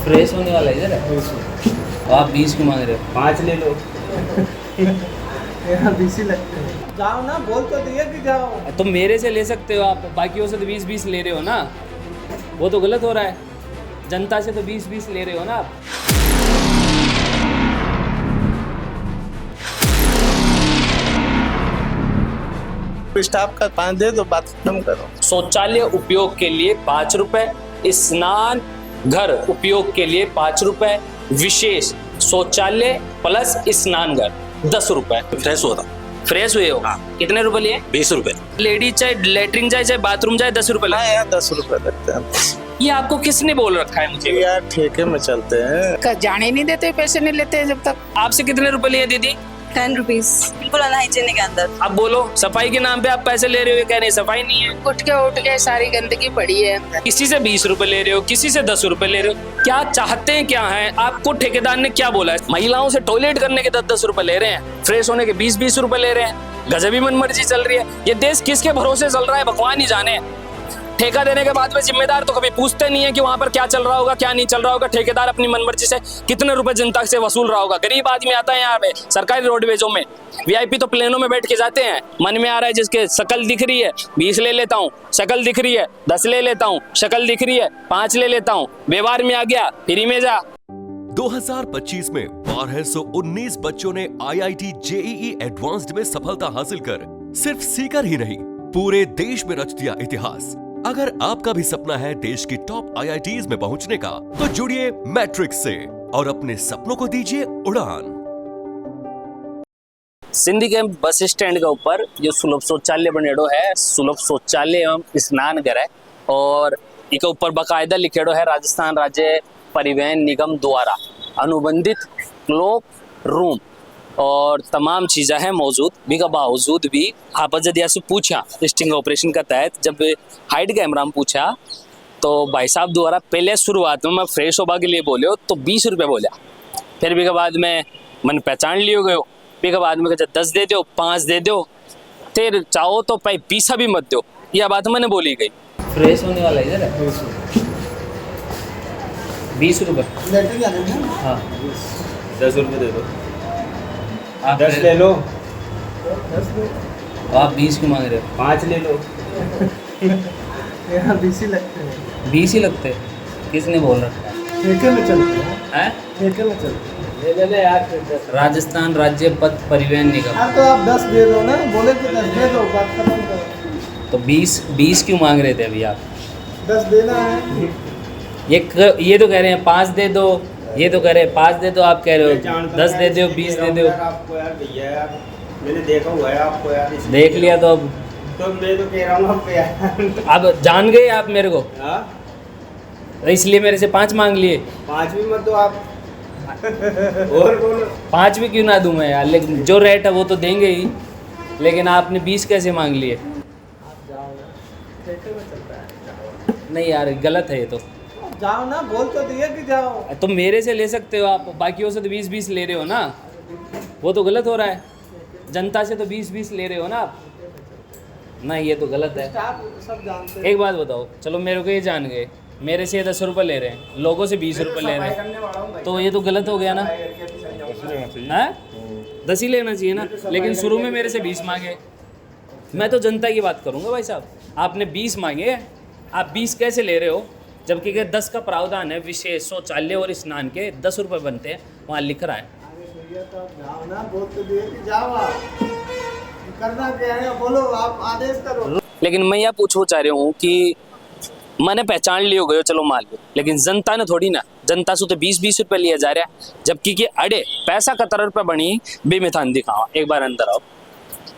Fresh होने वाला इधर है। तो आप 20 क्यों मांग रहे हो? 5 ले लो। यहाँ 20 ही लगते हैं। जाओ ना, बोल तो दिया कि जाओ। तो मेरे से ले सकते हो आप, बाकियों से तो 20-20 ले रहे हो ना, वो तो गलत हो रहा है। जनता से तो 20-20 ले रहे हो ना आप। स्टाफ का 5 दे दो, बात खत्म करो। शौचालय उपयोग के लिए 5 रुपए, स्नान घर उपयोग के लिए 5 रुपए, विशेष शौचालय प्लस स्नान घर 10 रुपए। फ्रेश होता फ्रेश हुए हो? हाँ। कितने रुपए लिए? 20 रुपए। लेडीज चाहे लेटरिन जाए चाहे बाथरूम जाए 10 रुपए हाँ लगे। यार 10 रुपए लगते हैं। ये आपको किसने बोल रखा है मुझे? यार ठेके में चलते हैं। जाने नहीं देते, पैसे नहीं लेते जब तक। आपसे कितने रुपए लिए दीदी? 10 रुपीज, बिल्कुल अनहाइजीनिक के अंदर। अब बोलो, सफाई के नाम पे आप पैसे ले रहे हो, ये कह रहे हैं सफाई नहीं है। उठ के सारी गंदगी पड़ी है। किसी से 20 रुपए ले रहे हो, किसी से 10 रुपए ले रहे हो, क्या चाहते हैं क्या है? आपको ठेकेदार ने क्या बोला है? महिलाओं से टॉयलेट करने के 10-10 रुपए ले रहे हैं, फ्रेश होने के 20-20 रुपए ले रहे हैं। गजबी मनमर्जी चल रही है। ये देश किसके भरोसे चल रहा है भगवान ही जाने। ठेका देने के बाद में जिम्मेदार तो कभी पूछते नहीं है कि वहां पर क्या चल रहा होगा क्या नहीं चल रहा होगा। ठेकेदार अपनी मनमर्जी से कितने रुपए जनता से वसूल रहा होगा। गरीब आदमी आता है यहाँ पे सरकारी रोडवेजों में, वीआईपी तो प्लेनों में बैठ के जाते हैं। मन में आ रहा है जिसके शकल दिख रही है 20 ले लेता हूँ, शकल दिख रही है 10 ले लेता हूँ, शकल दिख रही है 5 ले लेता हूँ, व्यवहार में आ गया फ्री में जा। 2025 में 1219 बच्चों ने IIT JEE एडवांस्ड में सफलता हासिल कर सिर्फ सीकर ही नहीं पूरे देश में रच दिया इतिहास। अगर आपका भी सपना है देश की टॉप IITs में पहुंचने का, तो जुड़िए मैट्रिक्स से और अपने सपनों को दीजिए उड़ान। सिंधी के बस स्टैंड के ऊपर जो सुलभ शौचालय बनेड़ो है, सुलभ शौचालय एवं स्नान घर है, और इसके ऊपर बाकायदा लिखेड़ो है राजस्थान राज्य परिवहन निगम द्वारा अनुबंधित क्लॉक रूम और तमाम चीज़ें हैं मौजूद। भी का बावजूद भी आप जब से पूछा स्टिंग ऑपरेशन का तहत, जब हाइड कैमरा में पूछा तो भाई साहब द्वारा पहले शुरुआत में मैं फ्रेश होबा के लिए बोले तो 20 रुपये बोला। फिर भी के बाद में मन पहचान लियो गयो। भी के बाद में 10 दे दो, 5 दे दो, फिर चाहो तो भाई 20 भी मत दो। यह बात मैंने बोली गई। फ्रेश होने वाला इधर है। 20 रुपये। हाँ 10 रुपए दे दो। आप 10 ले लो। आप 20 क्यों मांग रहे हो? 5 ले लो। यहाँ 20 ही लगते हैं। 20 ही लगते हैं। किसने बोल रखा है? ठेके में चलते हैं। ठेके में चलते हैं। ले ले यार 10। राजस्थान राज्य पथ परिवहन निगम। हाँ तो आप 10 दे दो ना, बोले तो 10 दे दो, बात खत्म करो। तो 20 क्यों मांग रहे थे अभी आप? 10 देना है। ये तो कह रहे हैं 5 दे दो, ये तो कह रहे हैं 5 दे दो, आप कह रहे हो 10 दे दो, 20 दे दो। आपको यार भैया यार मैंने देखा हुआ है आपको यार। देख लिया तो अब मैं तो कह रहा हूँ आपको यार। अब जान गए आप मेरे को, हाँ इसलिए मेरे से 5 मांग लिए। 5 भी मत दो आप। और बोलो 5 भी क्यों ना दूं मैं यार, लेकिन जो रेट है वो तो देंगे ही, लेकिन आपने 20 कैसे मांग लिए? ठेके में चलता है। नहीं यार गलत है ये तो। जाओ ना, बोल तो दिया कि जाओ। तो मेरे से ले सकते हो आप, बाकियों से तो 20-20 ले रहे हो ना, वो तो गलत हो रहा है। जनता से तो 20-20 ले रहे हो ना आप। नहीं ये तो गलत है। स्टाफ सब जानते हैं। एक बात बताओ, चलो मेरे को ये जान गए, मेरे से 10 रुपये ले रहे हैं, लोगों से 20 रुपये ले रहे हैं, तो ये तो गलत हो गया ना। हैं 10 ही लेना चाहिए ना, लेकिन शुरू में मेरे से 20 मांगे। मैं तो जनता की बात करूँगा भाई साहब। आपने 20 मांगे, आप 20 कैसे ले रहे हो? जबकि 10 का प्रावधान है, विशेष शौचालय और स्नान के 10 रुपये बनते हैं, वहाँ लिख रहा है। भैया तो आप जाओ ना, बोल तो दिया कि जाओ। आप करना क्या है बोलो, आप आदेश करो। लेकिन मैं यह पूछना चाह रहा हूँ कि मैंने पहचान लियो गयो, चलो मान लो, लेकिन जनता ने थोड़ी ना। जनता से तो 20-20 रुपये लिया जा रहा है, जबकि कि अड़े पैसा 71 रुपये बनी बेमिथान दिखावा। एक बार अंदर आओ।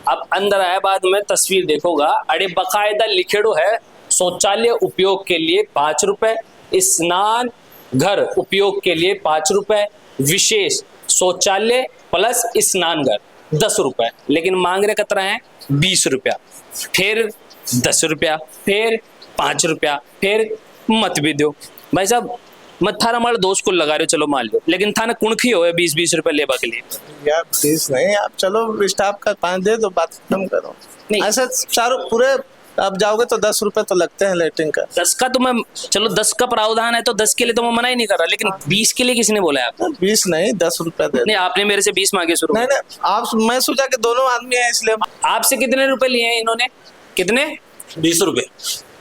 अब अंदर आया बाद में तस्वीर देखोगा, अड़े बाकायदा लिखेड़ो है शौचालय उपयोग के लिए 5 रुपए, स्नान घर उपयोग के लिए 5 रुपए, विशेष शौचालय प्लस स्नान घर 10 रुपए, लेकिन मांग रहे कतरा है 20 रुपया, फिर 10 रुपया, फिर 5 रुपया, फिर मत भी दो। भाई साहब मत थारा हमारे दोस्त को लगा रहे हो, चलो मान लो, लेकिन थाना कुणखी हो 20-20 रुपए लेबा के लिए। यार प्लीज नहीं, आप चलो स्टाफ का 5 दे दो, बात खत्म करो। नहीं। ऐसा सारे पूरे अब जाओगे तो 10 रुपए तो लगते हैं लेटरिन का। 10 का तो मैं, चलो 10 का प्रावधान है तो 10 के लिए तो मैं मना ही नहीं कर रहा, लेकिन 20 के लिए किसने बोला है आपको? 20 नहीं 10 रुपए दे। नहीं, आपने मेरे से 20 मांगे शुरू। नहीं नहीं, आप मैं सोचा कि दोनों आदमी हैं इसलिए। आपसे कितने रुपए लिए हैं इन्होंने? कितने? 20 रुपए।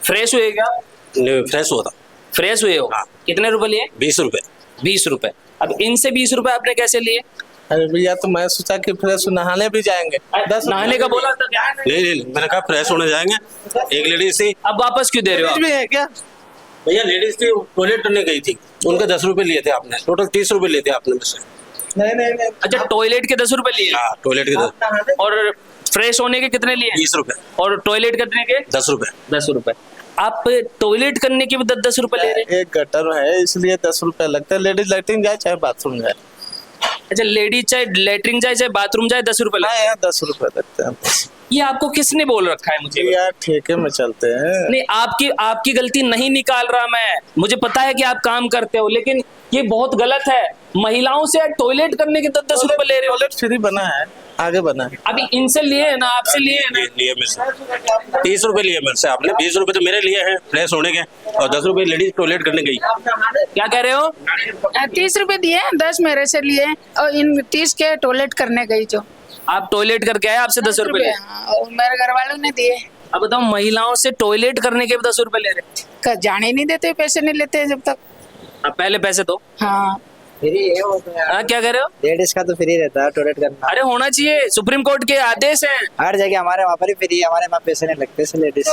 फ्रेश हुए क्या? फ्रेश हुआ था। फ्रेश हुए हो? हाँ। कितने रुपए लिए? 20 रुपए। 20 रुपए। अब इनसे 20 रुपए आपने कैसे लिए? अरे भैया तो मैं सोचा कि फ्रेश नहाने भी जाएंगे। 10 नहाने का बोला था क्या? नहीं, मैंने कहा फ्रेश होने जाएंगे। एक लेडीज थी। अब वापस क्यों दे रहे हो आप? भी है क्या? भैया लेडीज थी, टॉयलेट करने गई थी, उनके 10 रुपए लिए थे आपने, टोटल 30 रुपए लिए थे आपने मुझसे। नहीं नहीं नहीं। अच्छा, टॉयलेट के 10 रुपए लिए हाँ, टॉयलेट के 10। और फ्रेश होने के कितने लिए? 20 रुपए। और टॉयलेट करने के 10 रुपए। 10 रुपए। आप टॉयलेट करने के भी 10 रुपए ले रहे हैं? एक गटर है इसलिए 10 रुपए लगते हैं। लेडीज लेटरिन जाए चाहे बाथरूम जाए। अच्छा, लेडीज चाहे लेटरिन जाए चाहे बाथरूम जाए 10 रुपए लगते हैं। यहाँ 10 रुपए लगते हैं। ये आपको किसने बोल रखा है मुझे? यार ठेके में चलते हैं। नहीं, आपकी गलती नहीं निकाल रहा मैं, मुझे पता है कि आप काम करते हो, लेकिन ये बहुत गलत है। महिलाओं से टॉयलेट करने के 10 रुपए ले रहे हो। टॉयलेट फ्री बना है, आगे बना है। अभी इनसे लिए है ना, आपसे लिए है ना? लिए मेरे से 30 रुपए लिए मेरे से आपने, 20 रुपए तो मेरे लिए हैं फ्रेश होने के, और 10 रुपए लेडीज टॉयलेट करने गई। क्या कह रहे हो? 30 रुपए दिए, 10 मेरे से लिए और इन 30 के टॉयलेट करने गई जो। आप टॉयलेट करके आए, आपसे 10 रुपए लिए? हाँ, और मेरे घर वालों ने दिए। अब बताओ, महिलाओं से टॉयलेट करने के 10 रुपए ले रहे? जाने नहीं देते, पैसे नहीं लेते जब तक। आप पहले पैसे दो। हाँ, फ्री है वो तो यार। हाँ, क्या कह रहे हो? लेडीज का तो फ्री रहता है टॉयलेट करना। अरे होना चाहिए, सुप्रीम कोर्ट के आदेश हैं। हर जगह हमारे वहाँ पर ही फ्री है, हमारे वहाँ पैसे नहीं लगते से लेडीज।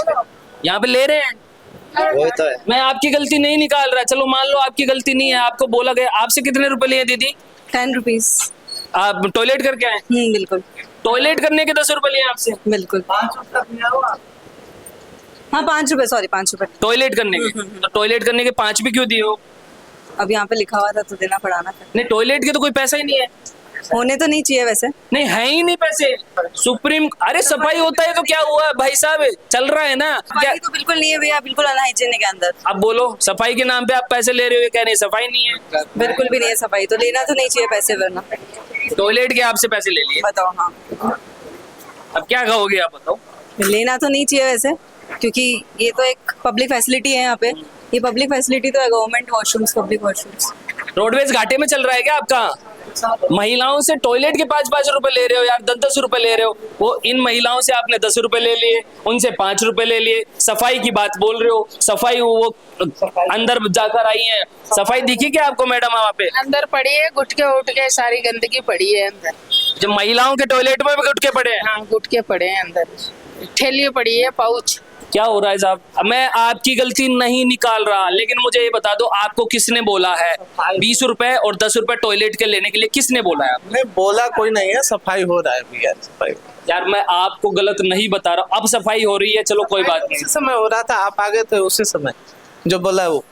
यहाँ पे ले रहे हैं। वही तो है। मैं आपकी गलती नहीं निकाल रहा, चलो मान लो आपकी गलती नहीं है, आपको बोला गया। आपसे कितने रुपए लिए दीदी? 10 रुपीज। आप टॉयलेट करके आए? बिल्कुल टॉयलेट करने के 10 रुपए लिए आपसे? बिल्कुल। हाँ 5 रुपए, सॉरी 5 रुपए। टॉयलेट करने के? तो टॉयलेट करने के 5 भी क्यों दिए हो? अब यहाँ पे लिखा हुआ था तो देना पड़ा ना। नहीं, टॉयलेट के तो कोई पैसा ही नहीं है। होने तो नहीं चाहिए वैसे। नहीं, है ही नहीं पैसे। सुप्रीम, अरे सफाई होता है तो क्या हुआ भाई साहब, चल रहा है ना क्या? सफाई तो बिल्कुल नहीं है भैया, बिल्कुल अनहाइजीनिक है अंदर। अब बोलो, सफाई के नाम पे आप पैसे ले रहे हो, ये कह रहे हैं सफाई नहीं है। बिल्कुल भी नहीं है सफाई, तो लेना तो नहीं चाहिए पैसे वरना। टॉयलेट के आपसे पैसे ले लिए, बताओ। हाँ, अब क्या कहोगे आप, बताओ। लेना तो नहीं चाहिए वैसे, क्योंकि ये तो एक पब्लिक फैसिलिटी है यहाँ पे। ये पब्लिक फैसिलिटी तो है, government washrooms, public washrooms. Roadways घाटे में चल रहा है क्या आपका? महिलाओं से टॉयलेट के 5-5 रुपए ले रहे हो यार, 10-10 रुपए ले रहे हो। वो इन महिलाओं से आपने 10 रुपए ले लिए, उनसे 5 रुपए ले लिए। सफाई की बात बोल रहे हो, सफाई वो अंदर जाकर आई है, सफाई दिखी क्या आपको मैडम वहाँ पे? अंदर पड़ी है, गुटके उटके सारी गंदगी पड़ी है अंदर। जब महिलाओं के टॉयलेट में भी गुटके पड़े हैं? हाँ, गुटके पड़े हैं अंदर, थैली पड़ी है, पाउच। क्या हो रहा है साहब? मैं आपकी गलती नहीं निकाल रहा, लेकिन मुझे ये बता दो, आपको किसने बोला है 20 रुपए और 10 रुपए टॉयलेट के लेने के लिए? किसने बोला है? नहीं बोला कोई नहीं है, सफाई हो रहा है भैया, सफाई। यार मैं आपको गलत नहीं बता रहा, अब सफाई हो रही है, चलो कोई बात नहीं। उसी समय हो रहा था, आप आगे थे उसी समय जो बोला है वो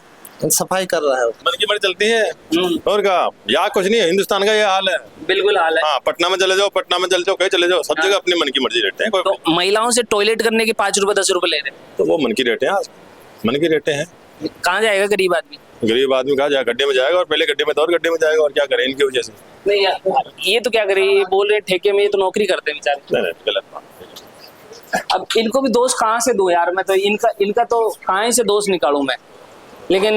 सफाई कर रहा है। मन की मर्जी चलती है और क्या, यहाँ कुछ नहीं है, हिंदुस्तान का ये हाल है। बिल्कुल हाल है। हाँ, पटना में चले जाओ, पटना में चले जाओ, कहीं चले जाओ, सब जगह अपनी मन की मर्जी रहते हैं। कोई तो महिलाओं से टॉयलेट करने के 5 रुपए 10 रुपए ले रहे हैं, तो वो मन की रेटे हैं, मन की रेटे हैं। कहाँ जाएगा गरीब आदमी? गरीब आदमी कहाँ जाएगा? गड्ढे में जाएगा, और पहले गड्ढे में था और गड्ढे में जाएगा, और क्या करें इनकी वजह से। नहीं यार, ये तो क्या करे, ये बोल रहे ठेके में, ये तो नौकरी करते हैं बेचारे। नहीं, गलत बात। अब इनको भी दोष कहाँ से दूं यार, मैं तो इनका तो कहाँ से दोष निकालूं मैं। लेकिन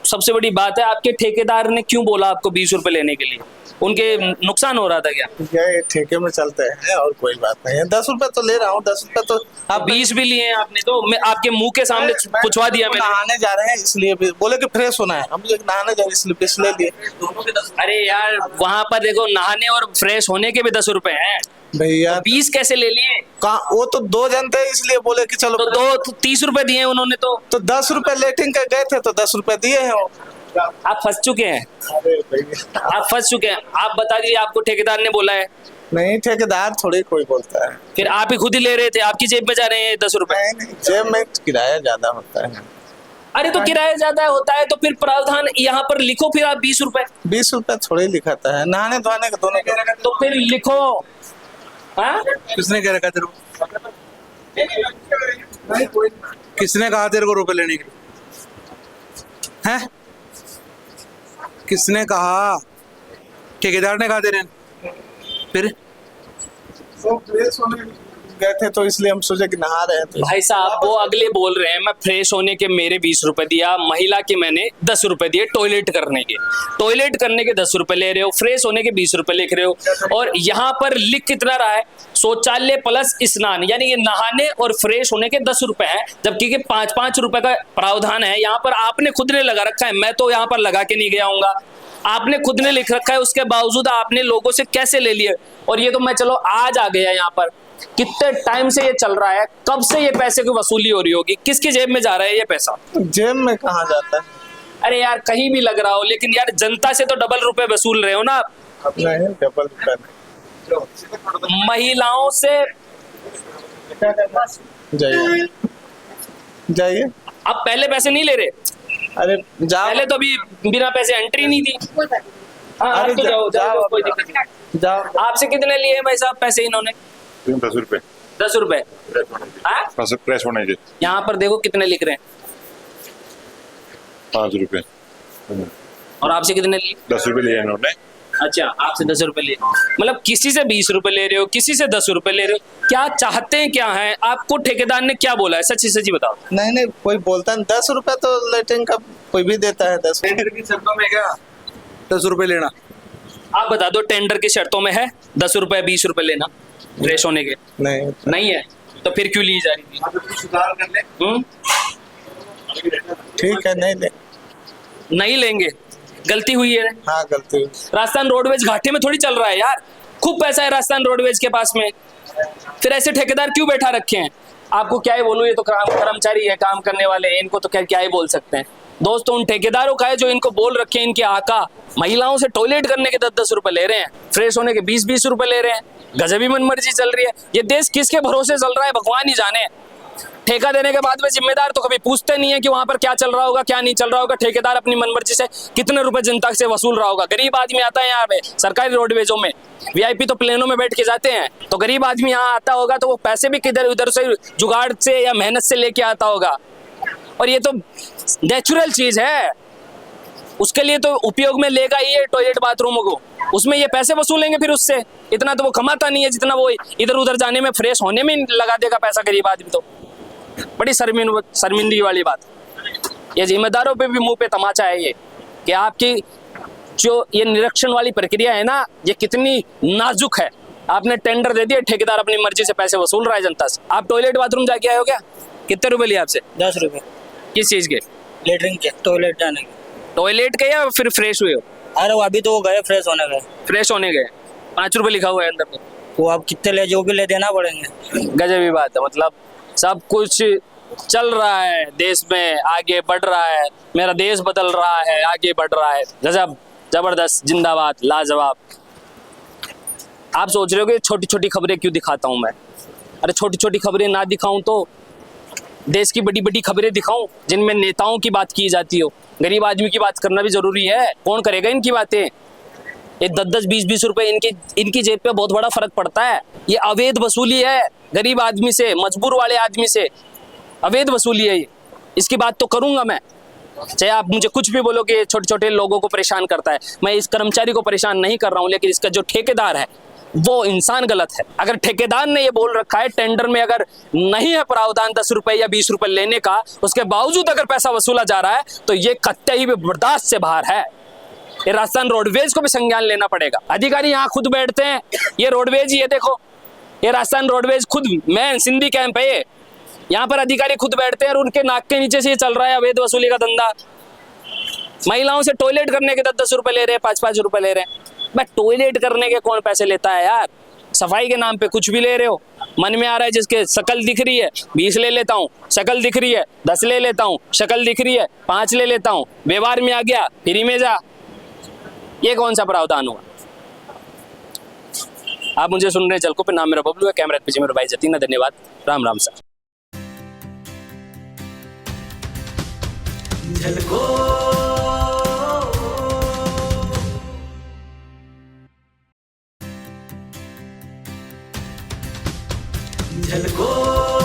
सबसे बड़ी बात है, आपके ठेकेदार ने क्यों बोला आपको 20 रुपए लेने के लिए? उनके नुकसान हो रहा था क्या? ये ठेके में चलते हैं और कोई बात नहीं है। 10 रुपए तो ले रहा हूँ, 10 रुपए तो आप 20 भी लिए हैं आपने, तो मैं आपके मुंह के सामने पूछवा दिया मैंने। नहाने जा रहे हैं इसलिए भी बोले कि फ्रेश होना है, हम लोग नहाने जा रहे हैं इसलिए बीस ले लिए। अरे यार, वहां पर देखो, नहाने और फ्रेश होने के भी 10 रुपए हैं भैया 20 कैसे ले लिए? वो तो 2 जन थे इसलिए बोले कि चलो। तो 30 रुपए दिए उन्होंने तो 10 रुपए लेटिंग के गए थे तो 10 रुपए दिए हैं वो। आप फंस चुके हैं, आप फंस चुके हैं। आप बता दीजिए, आपको ठेकेदार ने बोला है? नहीं, ठेकेदार थोड़ी कोई बोलता है। फिर आप ही खुद ही ले रहे थे, आपकी जेब में जा रहे हैं 10 रुपए। जेब में किराया ज्यादा होता है। अरे तो किराया ज्यादा होता है तो फिर प्रावधान यहाँ पर लिखो, फिर आप 20 रुपए। 20 रुपए थोड़ी लिखाता है, नहाने धोने के दोनों के। तो फिर लिखो। हाँ, किसने कह रखा तेरे को? किसने कहा तेरे को रुपए लेने के लिए? हैं? किसने कहा? ठेकेदार ने कहा तेरे? फिर गए थे तो इसलिए हम सोचे कि नहा रहे हैं तो भाई साहब वो अगले बोल रहे हैं मैं फ्रेश होने के मेरे 20 रुपए दिया, महिला के मैंने 10 रुपए दिए टॉयलेट करने के 10 रुपए ले रहे हो, फ्रेश होने के 20 रुपए लिख रहे हो। और यहाँ पर लिख कितना रहा है, शौचालय प्लस स्नान, यानी ये नहाने और फ्रेश होने के 10 रुपए है, जबकि 5-5 रुपए का प्रावधान है। यहाँ पर आपने खुद ने लगा रखा है, मैं तो यहाँ पर लगा के नहीं गया हूँगा, आपने खुद ने लिख रखा है, उसके बावजूद आपने लोगों से कैसे ले लिए। और ये तो मैं चलो आज आ गया यहाँ पर, कितने टाइम से ये चल रहा है, कब से ये पैसे की वसूली हो रही होगी, किसकी जेब में जा रहा है ये पैसा? जेब में कहाँ जाता है? अरे यार कहीं भी लग रहा हो, लेकिन यार जनता से तो डबल रुपए वसूल रहे हो ना आप। नहीं, डबल कर महिलाओं से जाइए जाइए। आप पहले पैसे नहीं ले रहे? अरे जाओ, पहले तो अभी बिना पैसे एंट्री नहीं थी। हाँ आप तो जाओ जाओ, कोई दिक्कत नहीं। जाओ। आपसे कितने लिए भाई साहब पैसे इन्होंने? 10 रुपए 10 रुपए। हाँ? फ्रेश होने के यहाँ पर देखो कितने लिख रहे हैं, 5 रुपए। और आपसे कितने लिए? 10 रुपए लिए इन्होंने। अच्छा आपसे 10 रुपए लिए, मतलब किसी से 20 रुपए ले रहे हो, किसी से 10 रुपए ले रहे हो, क्या चाहते हैं, क्या है? आपको ठेकेदार ने क्या बोला है, सच्ची सच्ची बताओ। नहीं नहीं, कोई बोलता है 10 रुपए तो लेटरिन का कोई भी देता है। 10 टेंडर की शर्तों में क्या 10 रुपए लेना? आप बता दो, टेंडर की शर्तों में है 10 रुपए 20 रुपए लेना फ्रेश होने के? नहीं नहीं है तो फिर क्यों ली जा रही थी? सुधार कर ले। ठीक है, नहीं ले। नहीं लेंगे, गलती हुई है। हाँ गलती हुई। राजस्थान रोडवेज घाटे में थोड़ी चल रहा है यार, खूब पैसा है राजस्थान रोडवेज के पास में, फिर ऐसे ठेकेदार क्यों बैठा रखे हैं? आपको क्या ही बोलूं, ये तो कर्मचारी है, काम करने वाले हैं, इनको तो क्या ही बोल सकते हैं। दोस्तों उन ठेकेदारों का है जो इनको बोल रखे हैं, इनके आका महिलाओं से टॉयलेट करने के 10-10 रुपए ले रहे हैं, फ्रेश होने के 20-20 रुपए ले रहे हैं, गजबी मनमर्जी चल रही है। ये देश किसके भरोसे चल रहा है भगवान ही जाने। ठेका देने के बाद में जिम्मेदार तो कभी पूछते नहीं है कि वहां पर क्या चल रहा होगा क्या नहीं चल रहा होगा। ठेकेदार अपनी मनमर्जी से कितने रुपए जनता से वसूल रहा होगा। गरीब आदमी आता है यहाँ पे सरकारी रोडवेजों में, वीआईपी तो प्लेनों में बैठ के जाते हैं, तो गरीब आदमी यहाँ आता होगा तो वो पैसे भी किधर उधर से जुगाड़ से या मेहनत से लेके आता होगा। और ये तो नेचुरल चीज है, उसके लिए तो उपयोग में लेगा ही है टॉयलेट बाथरूमों को, उसमें ये पैसे वसूलेंगे फिर उससे। इतना तो वो कमाता नहीं है जितना वो इधर उधर जाने में फ्रेश होने में लगा देगा पैसा गरीब आदमी। तो बड़ी शर्मिंदगी वाली बात। ये जिम्मेदारों पे भी मुंह पे तमाचा है ये कि आपकी जो ये निरीक्षण वाली प्रक्रिया है ना, ये कितनी नाजुक है। आपने टेंडर दे दिया, ठेकेदार अपनी मर्जी से पैसे वसूल रहा है जनता से। आप टॉयलेट बाथरूम जाके आए हो क्या? कितने रुपए लिए आपसे? 10 रुपए। किस चीज के? लेटरिन के, टॉयलेट जाने के। टॉयलेट के या फिर फ्रेश हुए हो? अरे वो अभी तो वो गए, फ्रेश होने गए। फ्रेश होने गए, 5 रुपए लिखा हुआ है अंदर पे। वो आप कितने ले, जो भी ले देना पड़ेंगे। गजब बात है, मतलब सब कुछ चल रहा है देश में, आगे बढ़ रहा है, मेरा देश बदल रहा है, आगे बढ़ रहा है। गजब, जबरदस्त, जिंदाबाद, लाजवाब। आप सोच रहे हो कि छोटी छोटी खबरें क्यों दिखाता हूं मैं? अरे छोटी छोटी खबरें ना दिखाऊं तो देश की बड़ी बड़ी खबरें दिखाऊं जिनमें नेताओं की बात की जाती हो। गरीब आदमी की बात करना भी जरूरी है, कौन करेगा इनकी बातें? ये 10-10, 20-20 रुपए इनकी जेब पे बहुत बड़ा फर्क पड़ता है। ये अवैध वसूली है, गरीब आदमी से, मजबूर वाले आदमी से अवैध वसूली है ये। इसकी बात तो करूंगा मैं, चाहे आप मुझे कुछ भी बोलो कि छोटे छोटे लोगों को परेशान करता है। मैं इस कर्मचारी को परेशान नहीं कर रहा हूं, लेकिन इसका जो ठेकेदार है वो इंसान गलत है। अगर ठेकेदार ने ये बोल रखा है टेंडर में अगर नहीं है प्रावधान 10 रुपए या 20 रुपए लेने का, उसके बावजूद अगर पैसा वसूला जा रहा है तो ये कतई भी बर्दाश्त से बाहर है। ये राजस्थान रोडवेज को भी संज्ञान लेना पड़ेगा। अधिकारी यहाँ खुद बैठते हैं, ये रोडवेज ही है, देखो ये राजस्थान रोडवेज खुद मैं सिंधी कैंप है, यहाँ पर अधिकारी खुद बैठते हैं और उनके नाक के नीचे से ये चल रहा है अवैध वसूली का धंधा। महिलाओं से टॉयलेट करने के 10-10 रुपए ले रहे हैं, 5-5 रुपए ले रहे हैं। मैं टॉयलेट करने के कौन पैसे लेता है यार? सफाई के नाम पे कुछ भी ले रहे हो। मन में आ रहा है जिसके शकल दिख रही है 20 ले लेता हूँ, शकल दिख रही है 10 ले लेता हूँ, शकल दिख रही है 5 ले लेता हूँ, व्यवहार में आ गया फ्री में जा। ये कौन सा प्रावधान हुआ? आप मुझे सुन रहे हैं जलको पे, नाम मेरा बबलू है, कैमरा पीछे मेरा भाई जतीन है। धन्यवाद, राम राम सर। झलको